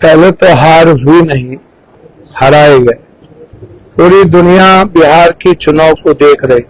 पहले तो हार हुई नहीं, हराए गए। पूरी दुनिया बिहार की चुनाव को देख रही।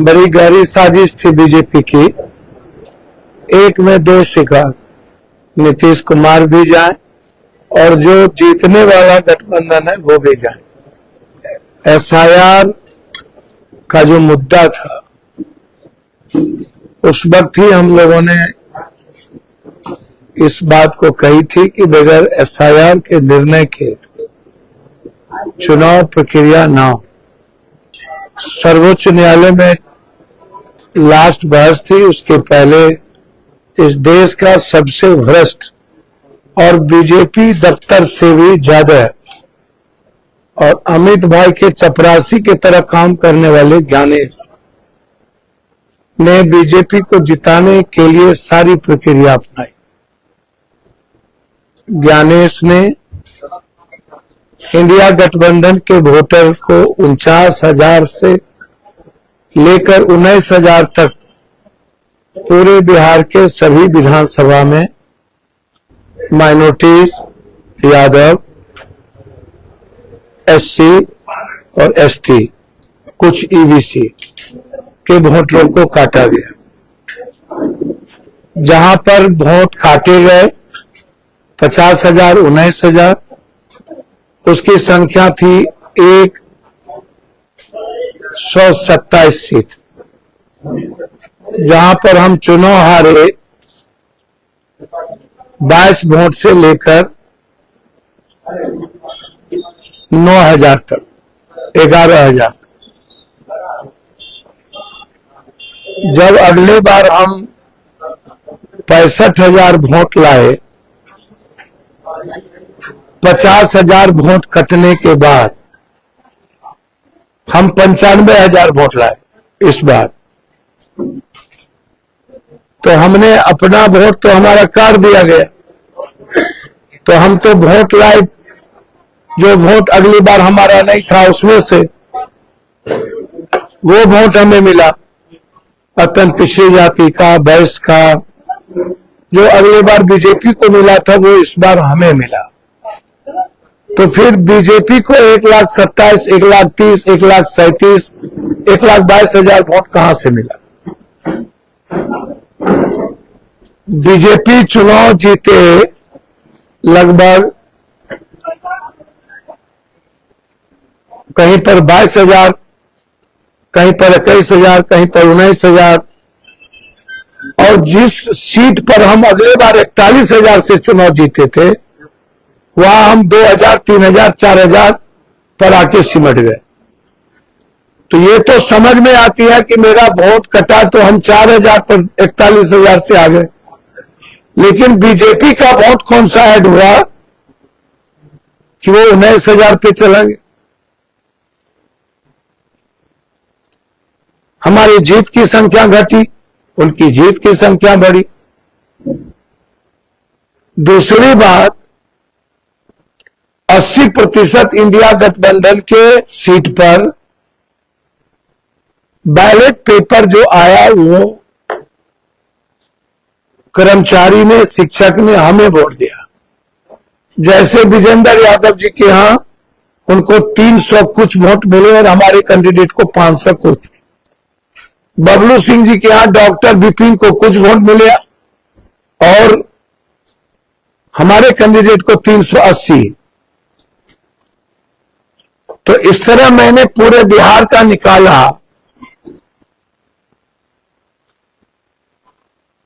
बड़ी गहरी साजिश थी बीजेपी की। एक में दो शिकार, नीतीश कुमार भी जाए और जो जीतने वाला गठबंधन है वो भी जाए। एसआईआर का जो मुद्दा था उस वक्त ही हम लोगों ने इस बात को कही थी कि बगैर एसआईआर के निर्णय के चुनाव प्रक्रिया ना हो। सर्वोच्च न्यायालय में लास्ट बहस थी, उसके पहले इस देश का सबसे भ्रष्ट और बीजेपी दफ्तर से भी ज्यादा और अमित भाई के चपरासी की तरह काम करने वाले ज्ञानेश ने बीजेपी को जिताने के लिए सारी प्रक्रिया अपनाई। ज्ञानेश ने इंडिया गठबंधन के वोटर को 49,000 से लेकर 19,000 तक पूरे बिहार के सभी विधानसभा में माइनॉरिटीज, यादव, एससी और एसटी, कुछ ईबीसी के वोटरों को काटा गया। जहां पर वोट काटे गए 50,000, 19,000, उसकी संख्या थी 127 सीट। जहां पर हम चुनाव हारे 22 वोट से लेकर 9,000 तक, 11,000। जब अगले बार हम 65,000 वोट लाए, 50,000 वोट कटने के बाद हम 95,000 वोट लाए इस बार। तो हमने अपना वोट तो हमारा काट दिया गया, तो हम तो वोट लाए जो वोट अगली बार हमारा नहीं था उसमें से वो वोट हमें मिला। अत्यंत पिछड़ी जाति का, वैश्य का, जो अगली बार बीजेपी को मिला था वो इस बार हमें मिला। तो फिर बीजेपी को 1,27,000, 1,30,000, 1,37,000, 1,22,000 वोट कहां से मिला? बीजेपी चुनाव जीते लगभग कहीं पर 22,000, कहीं पर 21,000, कहीं पर 19,000, और जिस सीट पर हम अगले बार 41,000 से चुनाव जीते थे वहां हम 2,000, 3,000, 4,000 पर आके सिमट गए। तो ये तो समझ में आती है कि मेरा वोट कटा तो हम 4,000 पर 41,000 से आ गए, लेकिन बीजेपी का वोट कौन सा ऐड हुआ कि वो 19,000 पे चला गया। हमारी जीत की संख्या घटी, उनकी जीत की संख्या बढ़ी। दूसरी बात, 80% इंडिया गठबंधन के सीट पर बैलेट पेपर जो आया वो कर्मचारी ने, शिक्षक ने हमें वोट दिया। जैसे विजेंद्र यादव जी के यहां उनको 300 कुछ वोट मिले और हमारे कैंडिडेट को 500 कुछ। बबलू सिंह जी के यहां डॉक्टर विपिन को कुछ वोट मिले और हमारे कैंडिडेट को 380। तो इस तरह मैंने पूरे बिहार का निकाला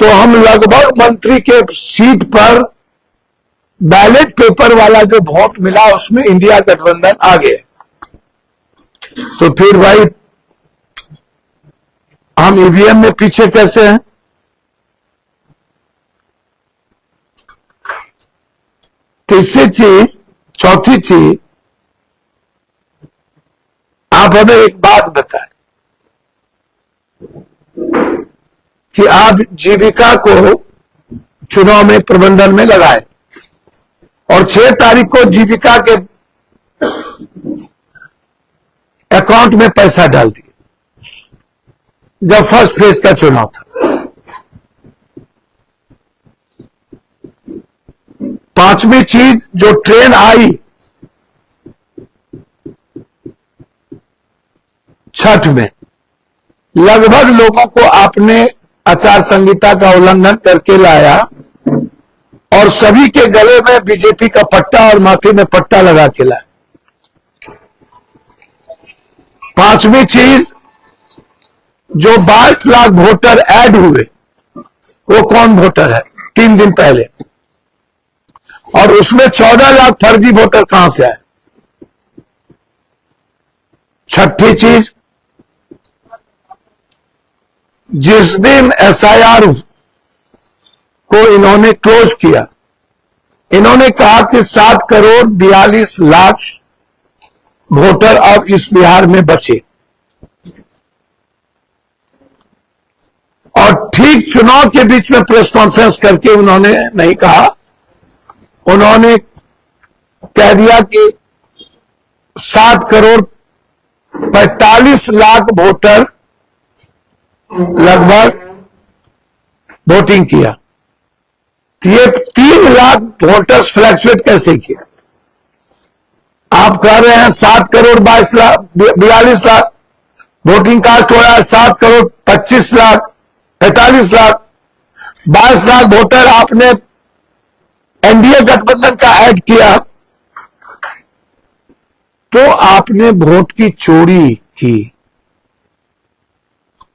तो हम लगभग मंत्री के सीट पर बैलेट पेपर वाला जो वोट मिला उसमें इंडिया गठबंधन आ गया। तो फिर भाई हम ईवीएम में पीछे कैसे हैं? तीसरी चीज, चौथी चीज, आप हमें एक बात बताएं कि आप जीविका को चुनाव में प्रबंधन में लगाए और 6 तारीख को जीविका के अकाउंट में पैसा डाल दिए जब फर्स्ट फेज का चुनाव था। पांचवी चीज, जो ट्रेन आई छठ में, लगभग लोगों को आपने आचार संहिता का उल्लंघन करके लाया और सभी के गले में बीजेपी का पट्टा और माथे में पट्टा लगा के लाया। पांचवी चीज, जो 22 लाख वोटर ऐड हुए, वो कौन वोटर है 3 दिन पहले, और उसमें 14 लाख फर्जी वोटर कहां से आए। छठी चीज, जिस दिन एसआईआर को इन्होंने क्लोज किया, इन्होंने कहा कि 7 करोड़ 42 लाख वोटर अब इस बिहार में बचे, और ठीक चुनाव के बीच में प्रेस कॉन्फ्रेंस करके उन्होंने नहीं कहा, उन्होंने कह दिया कि 7 करोड़ 45 लाख वोटर लगभग वोटिंग किया। तो ये 3 लाख वोटर्स फ्लैक्चुएट कैसे किया? आप कह रहे हैं 7 करोड़ 42 लाख वोटिंग कास्ट हो रहा है, 7 करोड़ 25 लाख 45 लाख 22 लाख वोटर आपने एनडीए गठबंधन का ऐड किया, तो आपने वोट की चोरी की।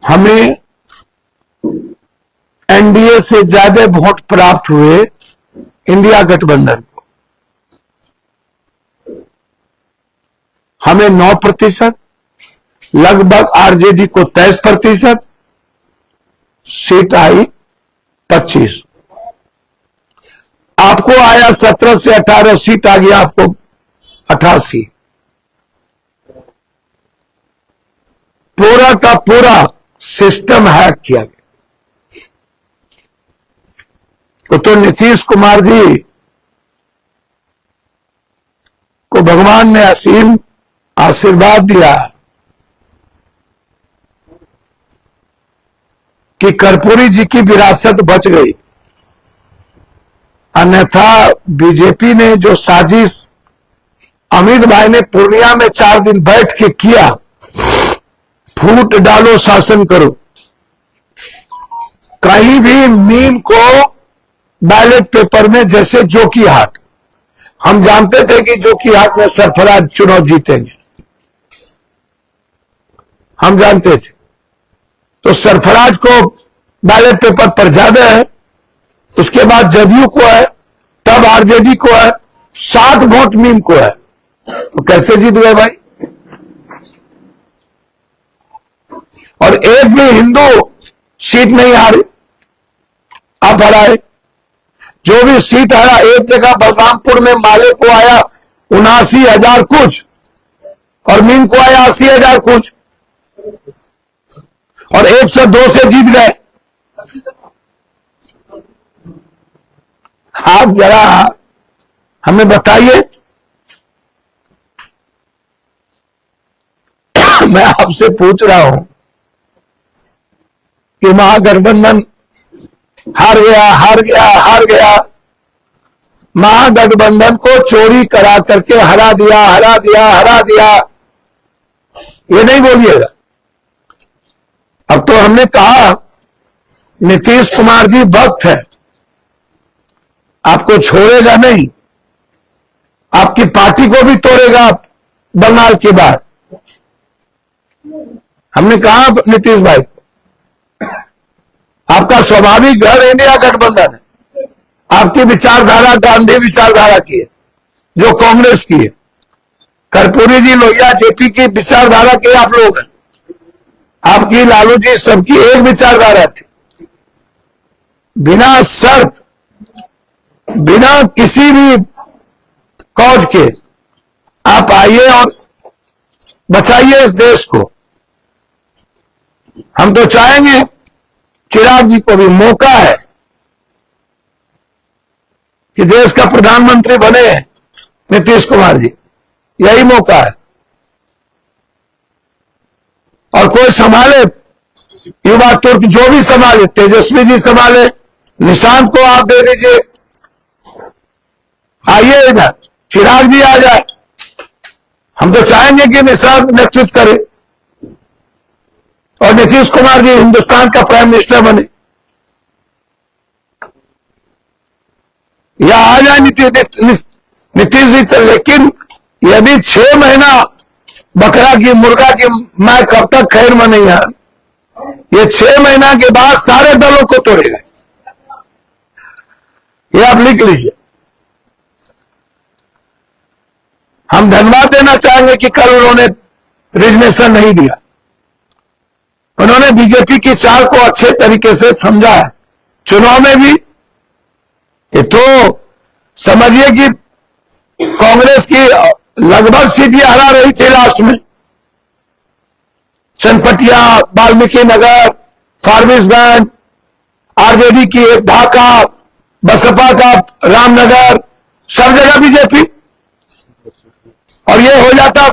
हमें एनडीए से ज्यादा वोट प्राप्त हुए इंडिया गठबंधन को, हमें 9%, लगभग आरजेडी को 23%, सीट आई 25, आपको आया 17 से 18 सीट आ गया आपको 88। पूरा का पूरा सिस्टम हैक किया गया। तो नीतीश कुमार जी को भगवान ने असीम आशीर्वाद दिया कि कर्पूरी जी की विरासत बच गई, अन्यथा बीजेपी ने जो साजिश अमित भाई ने पूर्णिया में 4 दिन बैठ के किया, फूट डालो शासन करो, कहीं भी मीम को बैलेट पेपर में, जैसे जोकीहाट, हम जानते थे कि जोकीहाट में सरफराज चुनाव जीतेंगे, हम जानते थे, तो सरफराज को बैलेट पेपर पर ज्यादा है, उसके बाद जदयू को है, तब आरजेडी को है, 7 वोट मीम को है, तो कैसे जीत गए भाई? और एक भी हिंदू सीट नहीं हारी, आप हराए। जो भी सीट हारा, एक जगह बलरामपुर में माले को आया 79,000 कुछ, और मीम को आया 80,000 कुछ, और 102 से जीत गए। आप जरा हमें बताइए, मैं आपसे पूछ रहा हूं कि महागठबंधन हार गया, हार गया, हार गया, महागठबंधन को चोरी करा करके हरा दिया, हरा दिया, हरा दिया, ये नहीं बोलिएगा। अब तो हमने कहा नीतीश कुमार जी वक्त है, आपको छोड़ेगा नहीं, आपकी पार्टी को भी तोड़ेगा बंगाल के बाद। हमने कहा नीतीश भाई, आपका स्वाभाविक घर इंडिया गठबंधन है, आपकी विचारधारा गांधी विचारधारा की है, जो कांग्रेस की है, कर्पूरी जी लोहिया जेपी की विचारधारा के आप लोग हैं, आपकी लालू जी सबकी एक विचारधारा थी। बिना शर्त, बिना किसी भी कौज के आप आइए और बचाइए इस देश को। हम तो चाहेंगे चिराग जी को भी मौका है कि देश का प्रधानमंत्री बने नीतीश कुमार जी, यही मौका है। और कोई संभाले, युवा तुर्क जो भी संभाले, तेजस्वी जी संभाले, निशांत को आप दे दीजिए, आइए इधर, चिराग जी आ जाए। हम तो चाहेंगे कि निषाद नेतृत्व करे और नीतीश कुमार जी हिंदुस्तान का प्राइम मिनिस्टर बने, या आ जाए नीतीश जी। लेकिन यदि 6 महीना बकरा की मुर्गा की मैं कब तक खैर में नहीं आ, ये 6 महीना के बाद सारे दलों को तोड़ेगा। ये आप लिख लीजिए। हम धन्यवाद देना चाहेंगे कि कल उन्होंने रिजनेशन नहीं दिया, उन्होंने बीजेपी की चाल को अच्छे तरीके से समझा है। चुनाव में भी ये तो समझिए कि कांग्रेस की लगभग सीटें हरा रही थी लास्ट में, चनपटिया, वाल्मीकि नगर, फारबिसगंज, आरजेडी की एक ढाका, बसपा का रामनगर, सब जगह बीजेपी, और ये हो जाता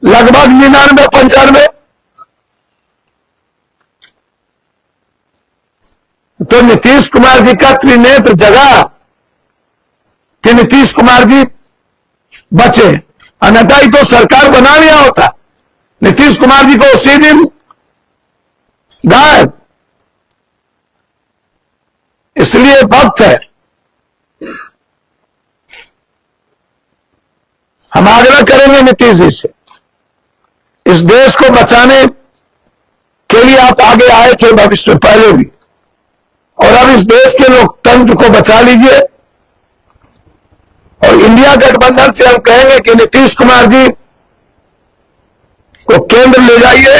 लगभग 99-95। तो नीतीश कुमार जी का त्रिनेत्र जगह कि नीतीश कुमार जी बचे, अन्यथा ही तो सरकार बना लिया होता। नीतीश कुमार जी को उसी दिन गायब। इसलिए वक्त है, हम आग्रह करेंगे नीतीश जी से, इस देश को बचाने के लिए आप आगे आए थे भविष्य में पहले भी, और अब इस देश के लोकतंत्र को बचा लीजिए। और इंडिया गठबंधन से हम कहेंगे कि नीतीश कुमार जी को केंद्र ले जाइए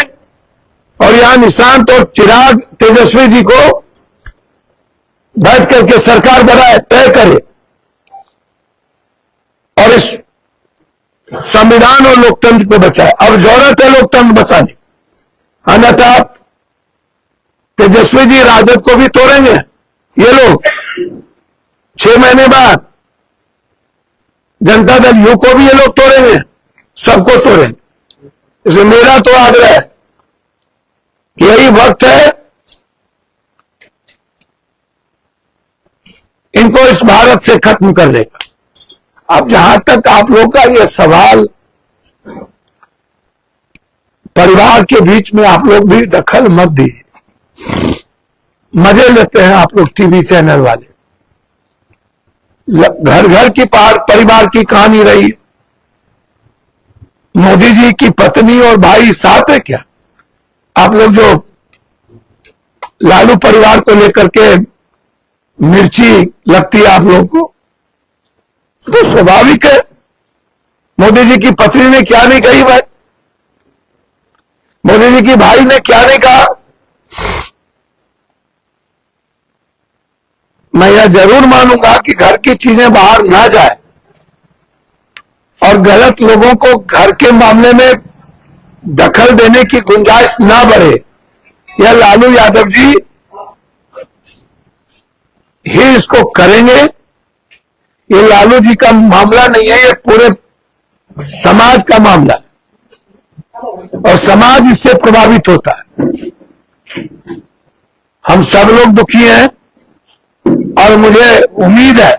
और यहां निशांत और चिराग तेजस्वी जी को बैठ करके सरकार बनाए, तय करे और इस संविधान और लोकतंत्र को बचाए। अब जरूरत है लोकतंत्र बचाने, अन्यथा तेजस्वी जी राजद को भी तोड़ेंगे ये लोग। 6 महीने बाद जनता दल यू को भी ये लोग तोड़ेंगे, सबको तोड़ेंगे। इसलिए मेरा तो आग्रह है कि यही वक्त है इनको इस भारत से खत्म कर देगा। अब जहां तक आप लोग का ये सवाल, परिवार के बीच में आप लोग भी दखल मत दीजिए। मजे लेते हैं आप लोग टीवी चैनल वाले, घर घर की परिवार की कहानी रही। मोदी जी की पत्नी और भाई साथ है क्या? आप लोग जो लालू परिवार को लेकर के मिर्ची लगती है आप लोग को, तो स्वाभाविक है। मोदी जी की पत्नी ने क्या नहीं कही भाई, मोदी जी की भाई ने क्या नहीं कहा। मैं यह जरूर मानूंगा कि घर की चीजें बाहर ना जाए और गलत लोगों को घर के मामले में दखल देने की गुंजाइश ना बढ़े। यह लालू यादव जी ही इसको करेंगे। ये लालू जी का मामला नहीं है, ये पूरे समाज का मामला है और समाज इससे प्रभावित होता है। हम सब लोग दुखी हैं और मुझे उम्मीद है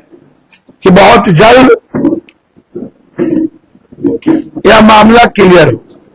कि बहुत जल्द यह मामला क्लियर हो।